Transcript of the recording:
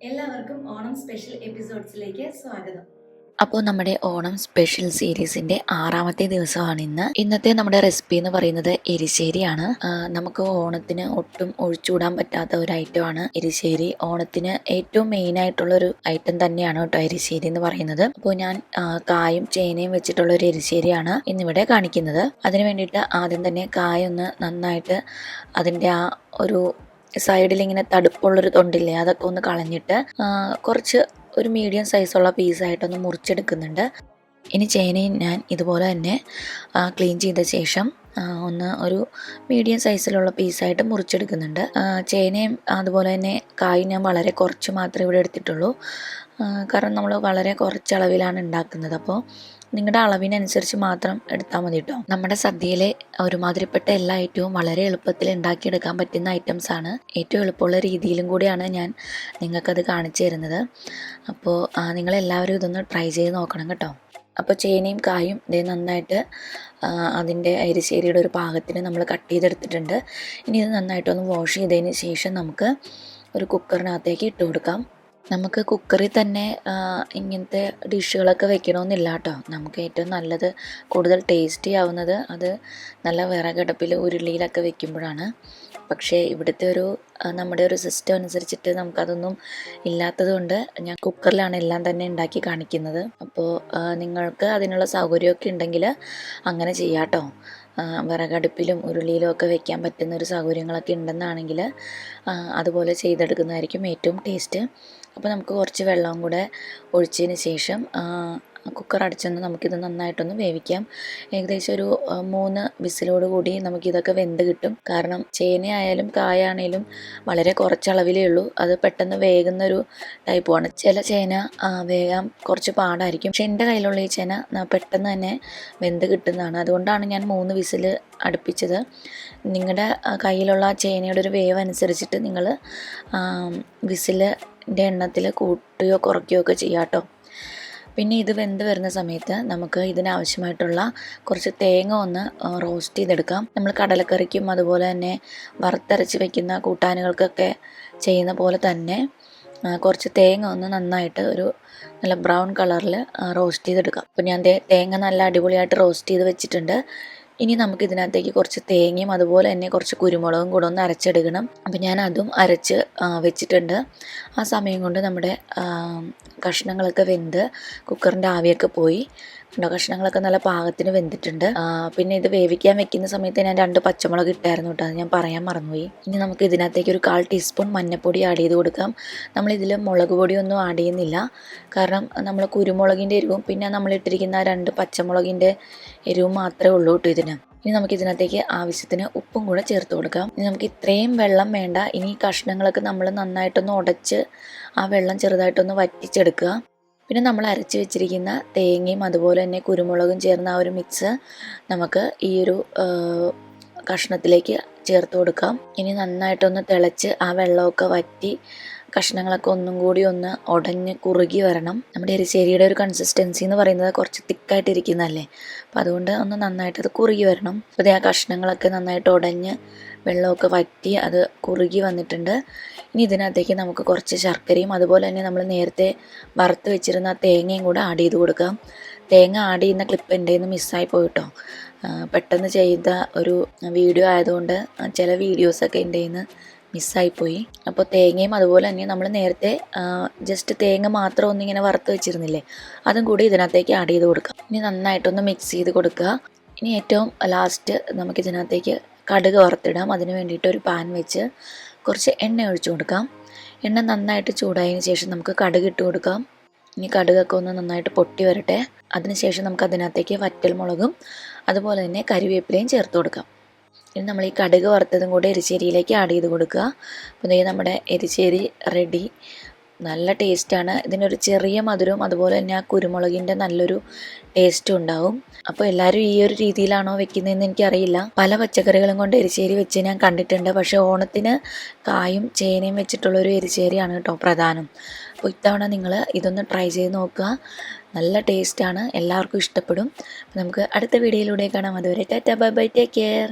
എല്ലാവർക്കും ഓണം സ്പെഷ്യൽ എപ്പിസോഡ്സിലേക്ക് സ്വാഗതം. അപ്പോൾ നമ്മുടെ ഓണം സ്പെഷ്യൽ സീരീസിൻ്റെ 6ാമത്തെ ദിവസമാണ് ഇന്ന്. ഇന്നത്തെ നമ്മുടെ റെസിപ്പി എന്ന് പറയുന്നത് എരിശ്ശേരിയാണ്. നമുക്ക് ഓണത്തിന് ഒട്ടും ഒഴിച്ചുകൂടാൻ പറ്റാത്ത ഒരു ഐറ്റമാണ് എരിശ്ശേരി. ഓണത്തിന് ഏറ്റവും മെയിൻ ആയിട്ടുള്ള ഒരു ഐറ്റം തന്നെയാണ് കേട്ടോ എരിശ്ശേരി എന്ന് പറയുന്നത്. അപ്പോൾ ഞാൻ കായും ചേനയും വെച്ചിട്ടുള്ള ഒരു എരിശ്ശേരിയാണ് ഇന്നിവിടെ കാണിക്കുന്നത്. അതിന് വേണ്ടിയിട്ട് ആദ്യം തന്നെ കായ ഒന്ന് നന്നായിട്ട് അതിൻ്റെ ആ ഒരു സൈഡിൽ ഇങ്ങനെ തടുപ്പുള്ളൊരു തൊണ്ടില്ലേ അതൊക്കെ ഒന്ന് കളഞ്ഞിട്ട് കുറച്ച് ഒരു മീഡിയം സൈസുള്ള പീസായിട്ടൊന്ന് മുറിച്ചെടുക്കുന്നുണ്ട്. ഇനി ചേനയും ഞാൻ ഇതുപോലെ തന്നെ ക്ലീൻ ചെയ്ത ശേഷം ഒരു മീഡിയം സൈസിലുള്ള പീസായിട്ട് മുറിച്ചെടുക്കുന്നുണ്ട്. ചേനയും അതുപോലെ തന്നെ കായും ഞാൻ വളരെ കുറച്ച് മാത്രമേ ഇവിടെ എടുത്തിട്ടുള്ളൂ. കാരണം നമ്മൾ വളരെ കുറച്ച് അളവിലാണ് ഉണ്ടാക്കുന്നത്. അപ്പോൾ നിങ്ങളുടെ അളവിനനുസരിച്ച് മാത്രം എടുത്താൽ മതി കേട്ടോ. നമ്മുടെ സദ്യയിലെ ഒരുമാതിരിപ്പെട്ട എല്ലാ ഐറ്റവും വളരെ എളുപ്പത്തിൽ ഉണ്ടാക്കിയെടുക്കാൻ പറ്റുന്ന ഐറ്റംസാണ്. ഏറ്റവും എളുപ്പമുള്ള രീതിയിലും കൂടിയാണ് ഞാൻ നിങ്ങൾക്കത് കാണിച്ചു തരുന്നത്. അപ്പോൾ നിങ്ങളെല്ലാവരും ഇതൊന്ന് ട്രൈ ചെയ്ത് നോക്കണം കേട്ടോ. അപ്പോൾ ചേനയും കായും ഇതേ നന്നായിട്ട് അതിൻ്റെ എരിശ്ശേരിയുടെ ഒരു പാകത്തിന് നമ്മൾ കട്ട് ചെയ്തെടുത്തിട്ടുണ്ട്. ഇനി ഇത് നന്നായിട്ടൊന്ന് വാഷ് ചെയ്തതിന് ശേഷം നമുക്ക് ഒരു കുക്കറിനകത്തേക്ക് ഇട്ട് കൊടുക്കാം. നമുക്ക് കുക്കറിൽ തന്നെ ഇങ്ങനത്തെ ഡിഷുകളൊക്കെ വെക്കണമെന്നില്ല കേട്ടോ. നമുക്ക് ഏറ്റവും നല്ലത് കൂടുതൽ ടേസ്റ്റി ആവുന്നത് അത് നല്ല വിറകടുപ്പിൽ ഉരുളിയിലൊക്കെ വെക്കുമ്പോഴാണ്. പക്ഷേ ഇവിടുത്തെ നമ്മുടെ ഒരു സിസ്റ്റം അനുസരിച്ചിട്ട് നമുക്കതൊന്നും ഇല്ലാത്തത് കൊണ്ട് ഞാൻ കുക്കറിലാണ് എല്ലാം തന്നെ ഉണ്ടാക്കി കാണിക്കുന്നത്. അപ്പോൾ നിങ്ങൾക്ക് അതിനുള്ള സൗകര്യമൊക്കെ ഉണ്ടെങ്കിൽ അങ്ങനെ ചെയ്യാം കേട്ടോ. വിറകടുപ്പിലും ഉരുളിയിലും ഒക്കെ വെക്കാൻ പറ്റുന്ന ഒരു സൗകര്യങ്ങളൊക്കെ ഉണ്ടെന്നാണെങ്കിൽ അതുപോലെ ചെയ്തെടുക്കുന്നതായിരിക്കും ഏറ്റവും ടേസ്റ്റ്. അപ്പോൾ നമുക്ക് കുറച്ച് വെള്ളവും കൂടെ ഒഴിച്ചതിന് ശേഷം കുക്കർ അടച്ചൊന്ന് നമുക്കിത് നന്നായിട്ടൊന്ന് വേവിക്കാം. ഏകദേശം ഒരു 3 വിസിലോട് കൂടി നമുക്കിതൊക്കെ വെന്ത് കിട്ടും. കാരണം ചേനയായാലും കായാണേലും വളരെ കുറച്ചളവിലേ ഉള്ളൂ. അത് പെട്ടെന്ന് വേകുന്നൊരു ടൈപ്പുമാണ്. ചില ചേന വേകാൻ കുറച്ച് പാടായിരിക്കും. പക്ഷെ എൻ്റെ കയ്യിലുള്ള ഈ ചേന പെട്ടെന്ന് തന്നെ വെന്ത് കിട്ടുന്നതാണ്. അതുകൊണ്ടാണ് ഞാൻ 3 വിസിൽ അടുപ്പിച്ചത്. നിങ്ങളുടെ കയ്യിലുള്ള ചേനയുടെ ഒരു വേവ് അനുസരിച്ചിട്ട് നിങ്ങൾ വിസിലിൻ്റെ എണ്ണത്തിൽ കൂട്ടുകയോ കുറയ്ക്കുകയോ ഒക്കെ ചെയ്യാം കേട്ടോ. പിന്നെ ഇത് വെന്ത് വരുന്ന സമയത്ത് നമുക്ക് ഇതിനാവശ്യമായിട്ടുള്ള കുറച്ച് തേങ്ങ ഒന്ന് റോസ്റ്റ് ചെയ്തെടുക്കാം. നമ്മൾ കടലക്കറിക്കും അതുപോലെ തന്നെ വറുത്തരച്ച് വെക്കുന്ന കൂട്ടാനുകൾക്കൊക്കെ ചെയ്യുന്ന പോലെ തന്നെ കുറച്ച് തേങ്ങ ഒന്ന് നന്നായിട്ട് ഒരു നല്ല ബ്രൗൺ കളറിൽ റോസ്റ്റ് ചെയ്തെടുക്കാം. അപ്പോൾ ഞാൻ തേങ്ങ നല്ല അടിപൊളിയായിട്ട് റോസ്റ്റ് ചെയ്ത് വെച്ചിട്ടുണ്ട്. ഇനി നമുക്ക് ഇതിനകത്തേക്ക് കുറച്ച് തേങ്ങയും അതുപോലെ തന്നെ കുറച്ച് കുരുമുളകും കൂടെ ഒന്ന് അരച്ചെടുക്കണം. അപ്പം ഞാൻ അതും അരച്ച് വെച്ചിട്ടുണ്ട്. ആ സമയം കൊണ്ട് നമ്മുടെ കഷ്ണങ്ങളൊക്കെ വെന്ത് കുക്കറിൻ്റെ ആവിയൊക്കെ പോയി. കഷ്ണങ്ങളൊക്കെ നല്ല പാകത്തിന് വെന്തിട്ടുണ്ട്. പിന്നെ ഇത് വേവിക്കാൻ വെക്കുന്ന സമയത്ത് ഞാൻ 2 പച്ചമുളക് ഇട്ടായിരുന്നു കേട്ടോ. അത് ഞാൻ പറയാൻ മറന്നുപോയി. ഇനി നമുക്ക് ഇതിനകത്തേക്ക് ഒരു 1/4 ടീസ്പൂൺ മഞ്ഞൾപ്പൊടി ആഡ് ചെയ്ത് കൊടുക്കാം. നമ്മളിതിൽ മുളക് പൊടിയൊന്നും ആഡ് ചെയ്യുന്നില്ല. കാരണം നമ്മൾ കുരുമുളകിൻ്റെ എരിവും പിന്നെ നമ്മളിട്ടിരിക്കുന്ന 2 പച്ചമുളകിൻ്റെ എരിവും മാത്രമേ ഉള്ളൂ കേട്ടോ ഇതിന്. ഇനി നമുക്ക് ഇതിനകത്തേക്ക് ആവശ്യത്തിന് ഉപ്പും കൂടെ ചേർത്ത് കൊടുക്കാം. ഇനി നമുക്ക് ഇത്രയും വെള്ളം വേണ്ട. ഇനി കഷ്ണങ്ങളൊക്കെ നമ്മൾ നന്നായിട്ടൊന്ന് ഉടച്ച് ആ വെള്ളം ചെറുതായിട്ടൊന്ന് വറ്റിച്ചെടുക്കുക. പിന്നെ നമ്മൾ അരച്ച് വെച്ചിരിക്കുന്ന തേങ്ങയും അതുപോലെ തന്നെ കുരുമുളകും ചേർന്ന ആ ഒരു മിക്സ് നമുക്ക് ഈ ഒരു കഷ്ണത്തിലേക്ക് ചേർത്ത് കൊടുക്കാം. ഇനി നന്നായിട്ടൊന്ന് തിളച്ച് ആ വെള്ളമൊക്കെ വറ്റി കഷ്ണങ്ങളൊക്കെ ഒന്നും കൂടി ഒന്ന് ഉടഞ്ഞ് കുറുകി വരണം. നമ്മുടെ എരിശ്ശേരിയുടെ ഒരു കൺസിസ്റ്റൻസി എന്ന് പറയുന്നത് കുറച്ച് തിക്കായിട്ടിരിക്കുന്നതല്ലേ. അപ്പോൾ അതുകൊണ്ട് ഒന്ന് നന്നായിട്ട് അത് കുറുകി വരണം. അപ്പോൾ ആ കഷ്ണങ്ങളൊക്കെ നന്നായിട്ട് ഉടഞ്ഞ് വെള്ളമൊക്കെ വറ്റി അത് കുറുകി വന്നിട്ടുണ്ട്. ഇനി ഇതിനകത്തേക്ക് നമുക്ക് കുറച്ച് ശർക്കരയും അതുപോലെ തന്നെ നമ്മൾ നേരത്തെ വറുത്ത് വെച്ചിരുന്ന തേങ്ങയും കൂടെ ആഡ് ചെയ്ത് കൊടുക്കാം. തേങ്ങ ആഡ് ചെയ്യുന്ന ക്ലിപ്പ് എൻ്റെ നിന്ന് മിസ്സായി പോയിട്ടോ. പെട്ടെന്ന് ചെയ്ത ഒരു വീഡിയോ ആയതുകൊണ്ട് ചില വീഡിയോസൊക്കെ എൻ്റെ നിന്ന് മിസ്സായിപ്പോയി. അപ്പോൾ തേങ്ങയും അതുപോലെ തന്നെ നമ്മൾ നേരത്തെ ജസ്റ്റ് തേങ്ങ മാത്രം ഒന്നിങ്ങനെ വറുത്ത് വെച്ചിരുന്നില്ലേ, അതും കൂടി ഇതിനകത്തേക്ക് ആഡ് ചെയ്ത് കൊടുക്കാം. ഇനി നന്നായിട്ടൊന്ന് മിക്സ് ചെയ്ത് കൊടുക്കുക. ഇനി ഏറ്റവും ലാസ്റ്റ് നമുക്കിതിനകത്തേക്ക് കടുക് വറുത്തിടാം. അതിന് വേണ്ടിയിട്ട് ഒരു പാൻ വെച്ച് കുറച്ച് എണ്ണ ഒഴിച്ചു കൊടുക്കാം. എണ്ണ നന്നായിട്ട് ചൂടായതിന് ശേഷം നമുക്ക് കടുക് ഇട്ട് കൊടുക്കാം. ഇനി കടുകൊക്കെ ഒന്ന് നന്നായിട്ട് പൊട്ടി വരട്ടെ. അതിനുശേഷം നമുക്ക് അതിനകത്തേക്ക് വറ്റൽമുളകും അതുപോലെ തന്നെ കരിവേപ്പിലയും ചേർത്ത് കൊടുക്കാം. ഇനി നമ്മൾ ഈ കടുക് വറുത്തതും കൂടെ എരിശ്ശേരിയിലേക്ക് ആഡ് ചെയ്ത് കൊടുക്കുക. അപ്പോൾ നമ്മുടെ എരിശ്ശേരി റെഡി. നല്ല ടേസ്റ്റാണ്. ഇതിനൊരു ചെറിയ മധുരവും അതുപോലെ തന്നെ ആ കുരുമുളകിൻ്റെ നല്ലൊരു ടേസ്റ്റും ഉണ്ടാവും. അപ്പോൾ എല്ലാവരും ഈ ഒരു രീതിയിലാണോ വെക്കുന്നതെന്ന് എനിക്കറിയില്ല. പല പച്ചക്കറികളും കൊണ്ട് എരിശ്ശേരി വെച്ച് ഞാൻ കണ്ടിട്ടുണ്ട്. പക്ഷേ ഓണത്തിന് കായും ചേനയും വെച്ചിട്ടുള്ളൊരു എരിശ്ശേരിയാണ് കേട്ടോ പ്രധാനം. അപ്പോൾ ഇത്തവണ നിങ്ങൾ ഇതൊന്ന് ട്രൈ ചെയ്ത് നോക്കുക. നല്ല ടേസ്റ്റാണ്, എല്ലാവർക്കും ഇഷ്ടപ്പെടും. നമുക്ക് അടുത്ത വീഡിയോയിലൂടെ കാണാം. അതുവരെ tata bye bye, take care.